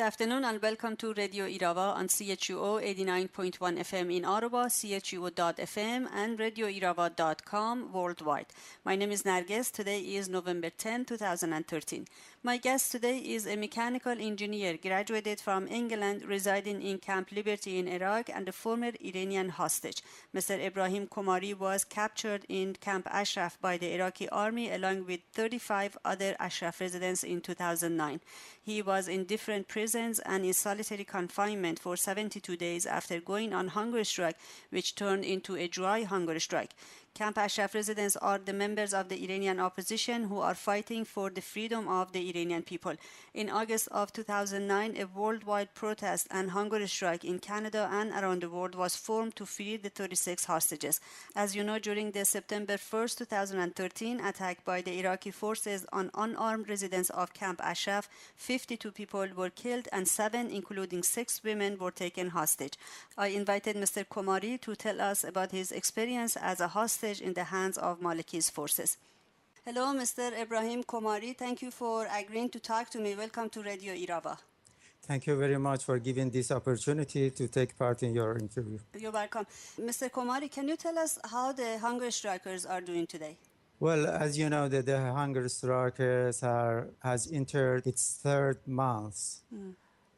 afternoon and welcome to Radio Irava on CHUO 89.1 FM in Araba, CHUO.FM and RadioIrava.com worldwide. My name is Narges. Today is November 10, 2013. My guest today is a mechanical engineer graduated from England residing in Camp Liberty in Iraq and a former Iranian hostage. Mr. Ibrahim Komari was captured in Camp Ashraf by the Iraqi army along with 35 other Ashraf residents in 2009. He was in different prisons and in solitary confinement for 72 days after going on hunger strike, which turned into a dry hunger strike. Camp Ashraf residents are the members of the Iranian opposition who are fighting for the freedom of the Iranian people. In August of 2009, a worldwide protest and hunger strike in Canada and around the world was formed to free the 36 hostages. As you know, during the September 1st, 2013 attack by the Iraqi forces on unarmed residents of Camp Ashraf, 52 people were killed and 7, including 6 women, were taken hostage. I invited Mr. Komari to tell us about his experience as a hostage in the hands of Maliki's forces. Hello, Mr. Ibrahim Komari. Thank you for agreeing to talk to me. Welcome to Radio Irava. Thank you very much for giving this opportunity to take part in your interview. You're welcome. Mr. Komari, can you tell us how the hunger strikers are doing today? Well, as you know, the hunger strikers has entered its third month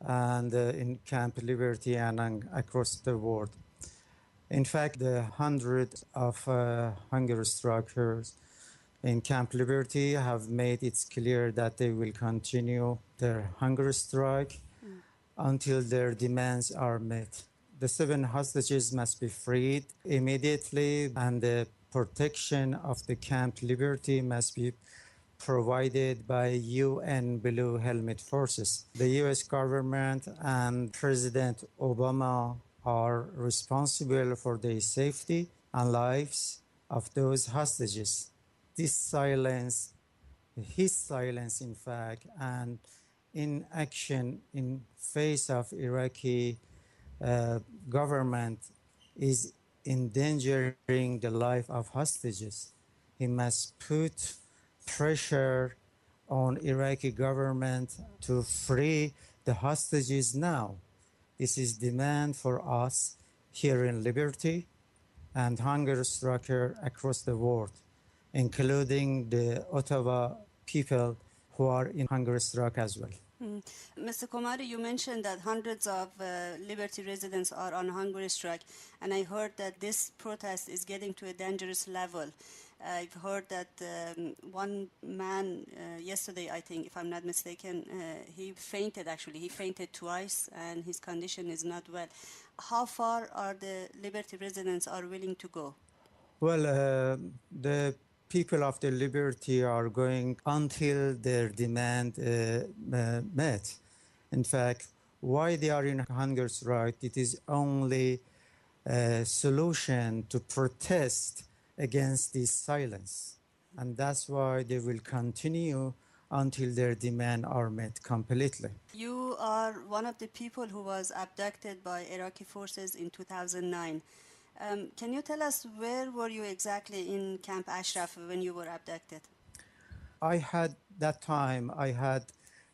and in Camp Liberty and across the world. In fact, the hundreds of hunger strikers in Camp Liberty have made it clear that they will continue their hunger strike until their demands are met. The 7 hostages must be freed immediately, and the protection of the Camp Liberty must be provided by UN Blue Helmet Forces. The US government and President Obama are responsible for the safety and lives of those hostages. His silence, in fact, and inaction in face of Iraqi government is endangering the life of hostages. He must put pressure on Iraqi government to free the hostages now. This is demand for us here in Liberty and hunger striker across the world, including the Ottawa people who are in hunger strike as well. Mr. Komari, you mentioned that hundreds of Liberty residents are on hunger strike, and I heard that this protest is getting to a dangerous level. I've heard that one man yesterday, I think, if I'm not mistaken, he fainted twice and his condition is not well. How far are the Liberty residents are willing to go? Well, the people of the Liberty are going until their demand met. In fact, why they are in hunger strike, it is only a solution to protest against this silence. And that's why they will continue until their demands are met completely. You are one of the people who was abducted by Iraqi forces in 2009. Can you tell us where were you exactly in Camp Ashraf when you were abducted? I had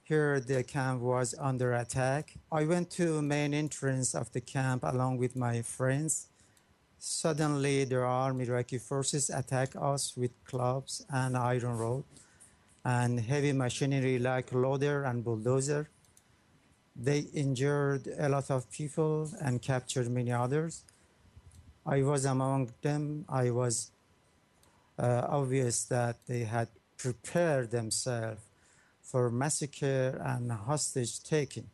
heard the camp was under attack. I went to main entrance of the camp along with my friends. Suddenly, the armed Iraqi forces attacked us with clubs and iron rod and heavy machinery like loader and bulldozer. They injured a lot of people and captured many others. I was among them. I was obvious that they had prepared themselves for massacre and hostage taking.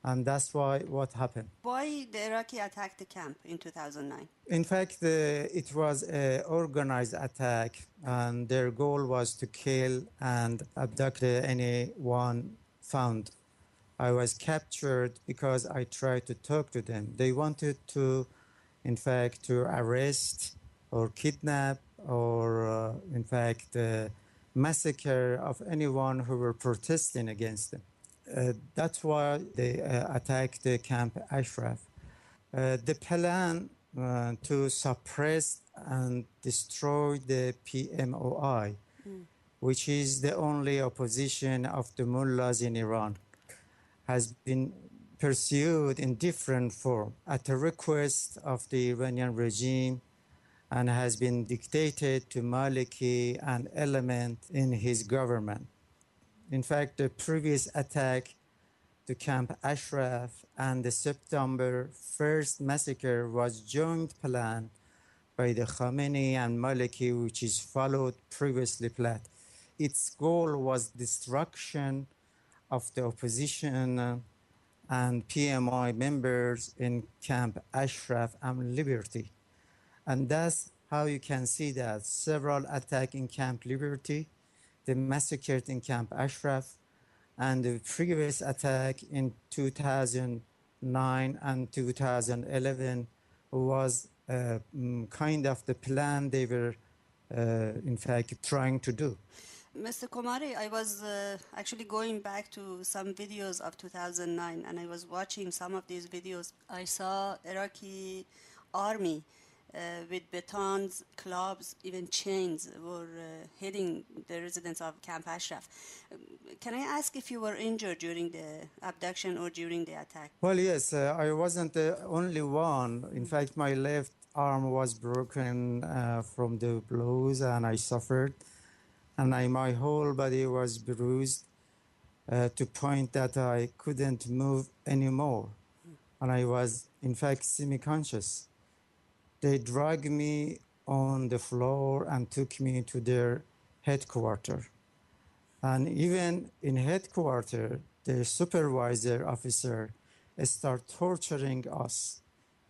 And that's what happened. Why the Iraqi attacked the camp in 2009? In fact, it was an organized attack, and their goal was to kill and abduct anyone found. I was captured because I tried to talk to them. They wanted to arrest or kidnap or, massacre of anyone who were protesting against them. That's why they attacked the Camp Ashraf. The plan to suppress and destroy the PMOI, which is the only opposition of the mullahs in Iran. has been pursued in different form at the request of the Iranian regime and has been dictated to Maliki, an element in his government. In fact, the previous attack to Camp Ashraf and the September 1st massacre was joint planned by the Khamenei and Maliki, which is followed previously planned. Its goal was destruction of the opposition and PMI members in Camp Ashraf and Liberty. And that's how you can see that several attacks in Camp Liberty, the massacre in Camp Ashraf, and the previous attack in 2009 and 2011 was kind of the plan they were, in fact, trying to do. Mr. Komari, I was actually going back to some videos of 2009, and I was watching some of these videos. I saw Iraqi army with batons, clubs, even chains were hitting the residents of Camp Ashraf. Can I ask if you were injured during the abduction or during the attack? Well, yes, I wasn't the only one. In fact, my left arm was broken from the blows, and I suffered. And my whole body was bruised to point that I couldn't move anymore. And I was, in fact, semi-conscious. They dragged me on the floor and took me to their headquarters. And even in headquarters, the supervisor officer started torturing us.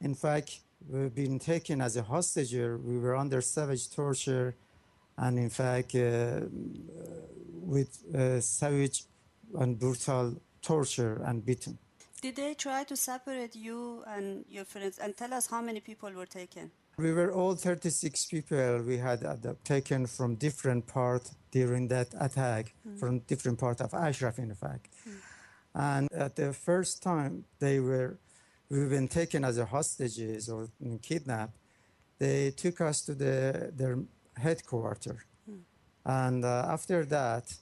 In fact, we've been taken as a hostage. We were under savage torture, and in fact, with savage and brutal torture and beaten. Did they try to separate you and your friends? And tell us how many people were taken. We were all 36 people we had taken from different parts during that attack, from different parts of Ashraf, in fact. And at the first time we've been taken as hostages or kidnapped, they took us to their headquarters. And after that,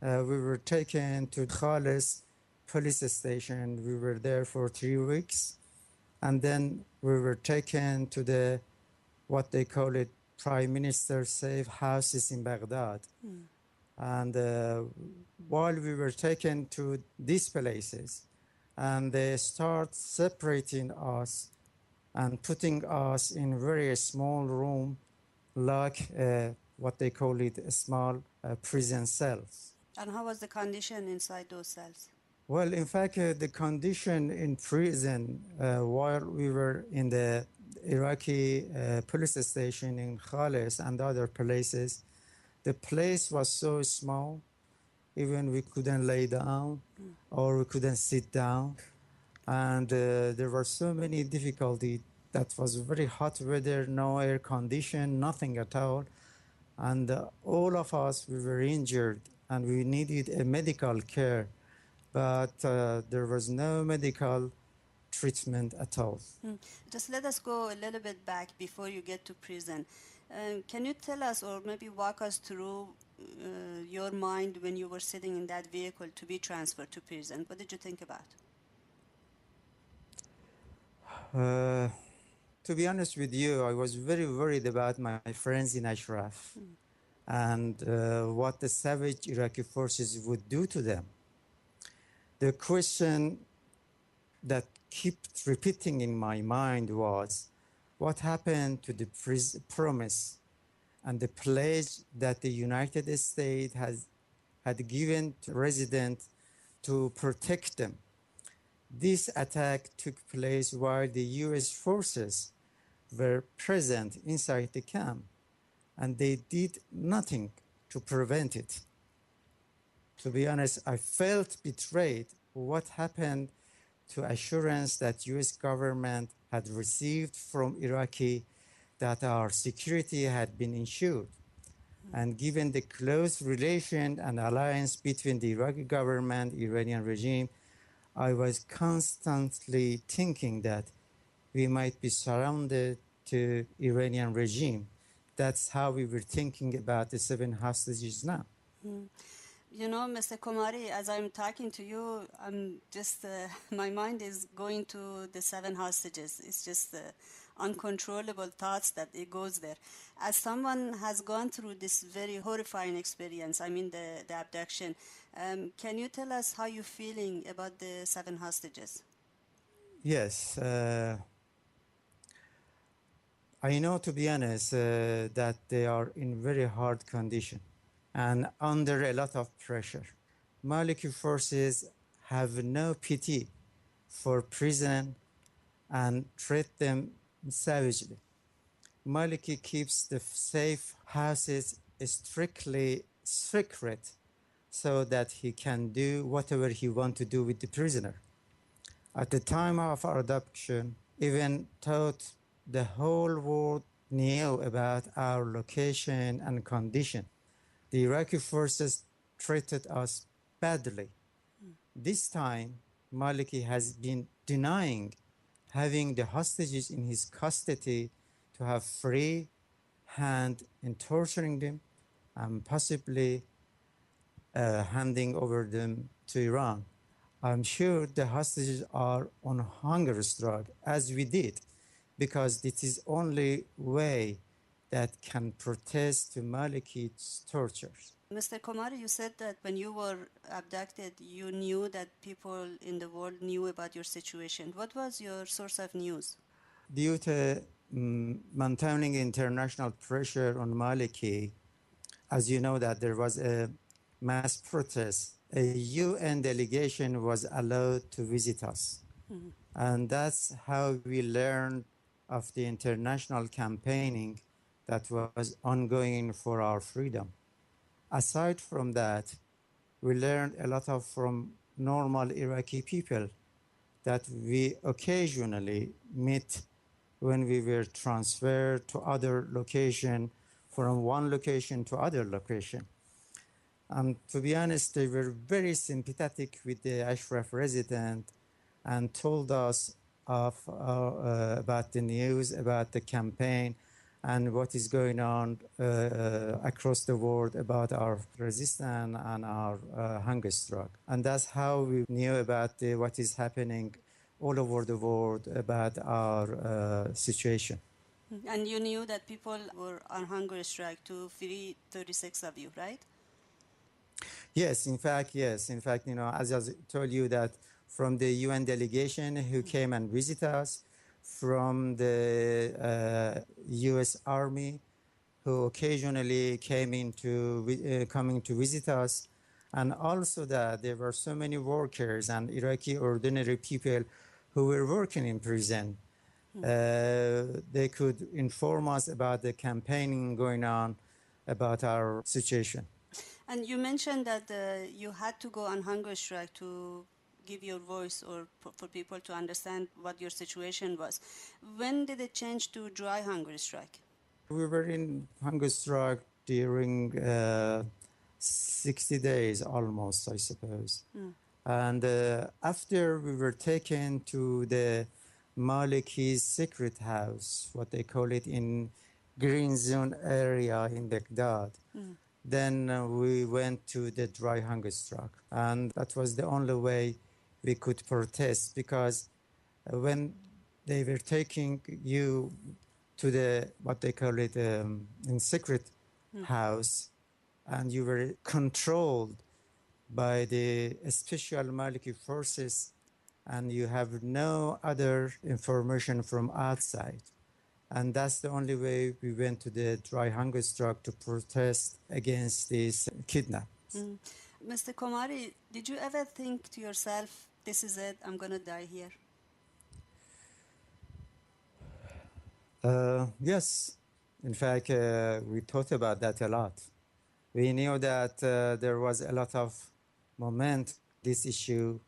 we were taken to Khalis police station. We were there for 3 weeks. And then we were taken to what they call it, Prime Minister's safe houses in Baghdad. And while we were taken to these places, and they start separating us and putting us in very small room, like what they call it, small prison cells. And how was the condition inside those cells? Well, in fact, the condition in prison while we were in the Iraqi police station in Khalis and other places, the place was so small, even we couldn't lay down or we couldn't sit down. And there were so many difficulties. That was very hot weather, no air condition, nothing at all. And all of us, we were injured and we needed a medical care. But there was no medical treatment at all. Just let us go a little bit back before you get to prison. Can you tell us or maybe walk us through your mind when you were sitting in that vehicle to be transferred to prison? What did you think about? To be honest with you, I was very worried about my friends in Ashraf and what the savage Iraqi forces would do to them. The question that kept repeating in my mind was, what happened to the promise and the pledge that the United States had given to residents to protect them? This attack took place while the US forces were present inside the camp, and they did nothing to prevent it. To be honest, I felt betrayed. What happened to assurance that US government had received from Iraqi that our security had been ensured? And given the close relation and alliance between the Iraqi government, Iranian regime, I was constantly thinking that we might be surrounded to Iranian regime. That's how we were thinking about the 7 hostages now. You know, Mr. Komari, as I'm talking to you, I'm just, my mind is going to the 7 hostages. It's just uncontrollable thoughts that it goes there. As someone has gone through this very horrifying experience, I mean the abduction, can you tell us how you're feeling about the 7 hostages? Yes, I know, to be honest, that they are in very hard condition and under a lot of pressure. Maliki forces have no pity for prison and treat them savagely. Maliki keeps the safe houses strictly secret so that he can do whatever he wants to do with the prisoner. At the time of our adoption, even thought the whole world knew about our location and condition. The Iraqi forces treated us badly. This time, Maliki has been denying having the hostages in his custody to have free hand in torturing them and possibly handing over them to Iran. I'm sure the hostages are on hunger strike, as we did, because it is only way that can protest to Maliki's tortures. Mr. Komari, you said that when you were abducted, you knew that people in the world knew about your situation. What was your source of news? Due to maintaining international pressure on Maliki, as you know that there was a mass protest, a UN delegation was allowed to visit us. And that's how we learned of the international campaigning that was ongoing for our freedom. Aside from that, we learned a lot of from normal Iraqi people that we occasionally meet when we were transferred to other location, from one location to other location. To be honest, they were very sympathetic with the Ashraf resident and told us about the news, about the campaign, and what is going on across the world about our resistance and our hunger strike. And that's how we knew about what is happening all over the world about our situation. And you knew that people were on hunger strike to free 36 of you, right? Yes, in fact, yes. In fact, as I told you that from the UN delegation who came and visited us, from the US Army who occasionally coming to visit us, and also that there were so many workers and Iraqi ordinary people who were working in prison. They could inform us about the campaigning going on about our situation. And you mentioned that you had to go on hunger strike to give your voice or for people to understand what your situation was. When did it change to dry hunger strike? We were in hunger strike during 60 days almost, I suppose. And after we were taken to the Maliki's secret house, what they call it in green zone area in Baghdad, then we went to the dry hunger strike. And that was the only way we could protest, because when they were taking you to the, what they call it, in secret house, and you were controlled by the special Maliki forces, and you have no other information from outside. And that's the only way we went to the dry hunger strike to protest against this kidnap. Mr. Komari, did you ever think to yourself, this is it, I'm going to die here? Yes. In fact, we thought about that a lot. We knew that there was a lot of moment this issue.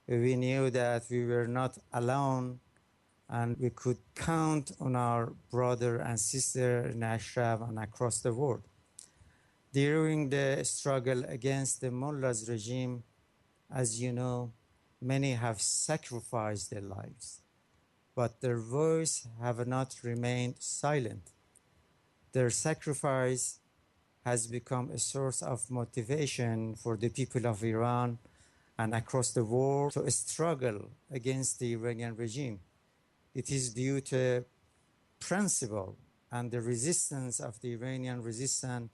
We knew that we were not alone, and we could count on our brother and sister in Ashraf and across the world. During the struggle against the mullah's regime, as you know, many have sacrificed their lives, but their voice have not remained silent. Their sacrifice has become a source of motivation for the people of Iran and across the world to struggle against the Iranian regime. It is due to principle and the resistance of the Iranian resistance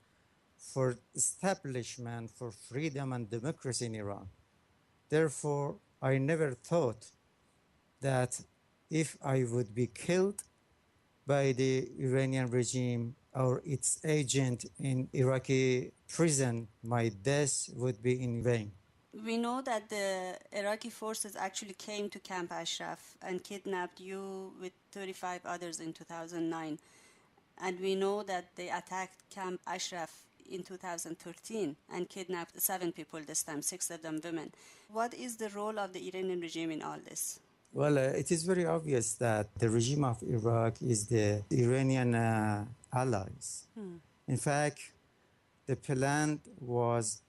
for establishment for freedom and democracy in Iran. Therefore, I never thought that if I would be killed by the Iranian regime or its agent in Iraqi prison, my death would be in vain. We know that the Iraqi forces actually came to Camp Ashraf and kidnapped you with 35 others in 2009. And we know that they attacked Camp Ashraf in 2013 and kidnapped 7 people this time, 6 of them women. What is the role of the Iranian regime in all this? Well, it is very obvious that the regime of Iraq is the Iranian allies. In fact, the plan was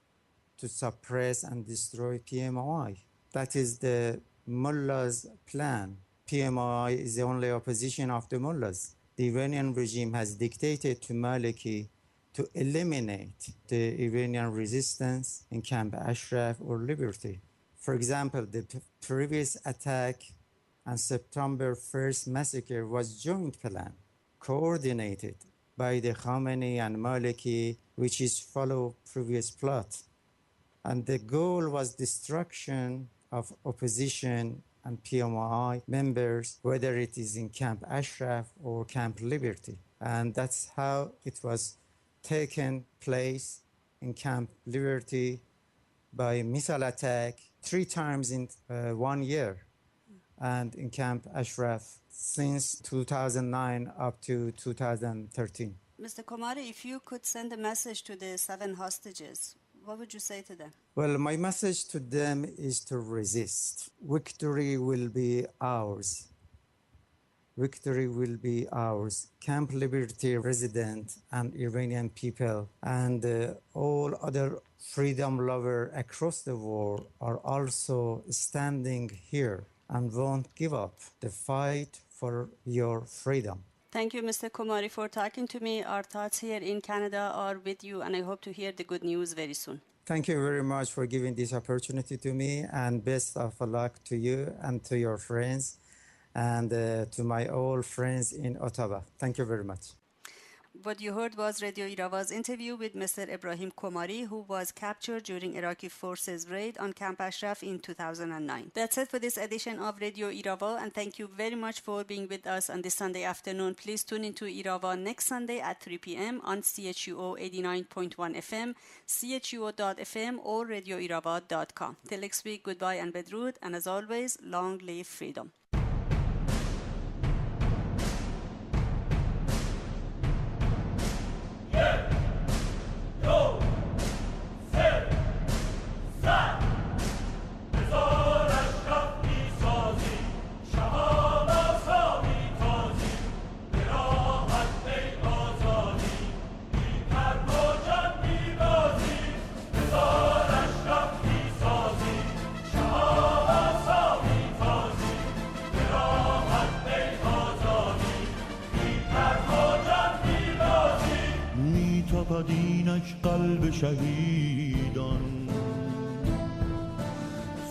to suppress and destroy PMI. That is the mullah's plan. PMI is the only opposition of the mullahs. The Iranian regime has dictated to Maliki to eliminate the Iranian resistance in Camp Ashraf or Liberty. For example, the previous attack and September 1st massacre was joint plan, coordinated by the Khamenei and Maliki, which is follow previous plot. And the goal was destruction of opposition and PMI members, whether it is in Camp Ashraf or Camp Liberty. And that's how it was taken place in Camp Liberty by missile attack 3 times in 1 year, and in Camp Ashraf since 2009 up to 2013. Mr. Komari, if you could send a message to the 7 hostages, what would you say to them? Well, my message to them is to resist. Victory will be ours. Victory will be ours. Camp Liberty resident and Iranian people and all other freedom lovers across the world are also standing here and won't give up the fight for your freedom. Thank you, Mr. Komari, for talking to me. Our thoughts here in Canada are with you, and I hope to hear the good news very soon. Thank you very much for giving this opportunity to me, and best of luck to you and to your friends and to my old friends in Ottawa. Thank you very much. What you heard was Radio Irava's interview with Mr. Ibrahim Komari, who was captured during Iraqi forces' raid on Camp Ashraf in 2009. That's it for this edition of Radio Irava, and thank you very much for being with us on this Sunday afternoon. Please tune into Irava next Sunday at 3 p.m. on CHUO 89.1 FM, CHUO.FM, or RadioIrava.com. Till next week, goodbye and bedrood, and as always, long live freedom. دینش قلب شهیدان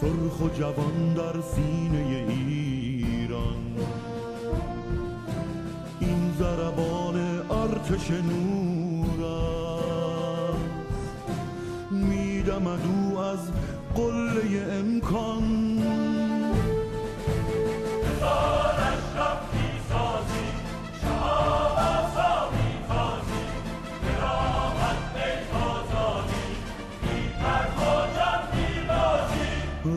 سرخ و جوان در سینه ایران این ضربان ارتش نور است میدمد او از قله امکان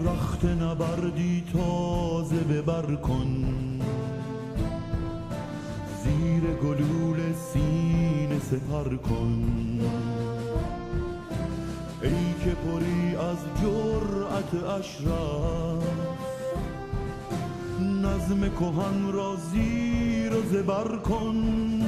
رخت نبردی تازه ببر کن زیر گلول سینه سپر کن ای که پری از جرأت اشرف نظم کهن را زیر و زبر کن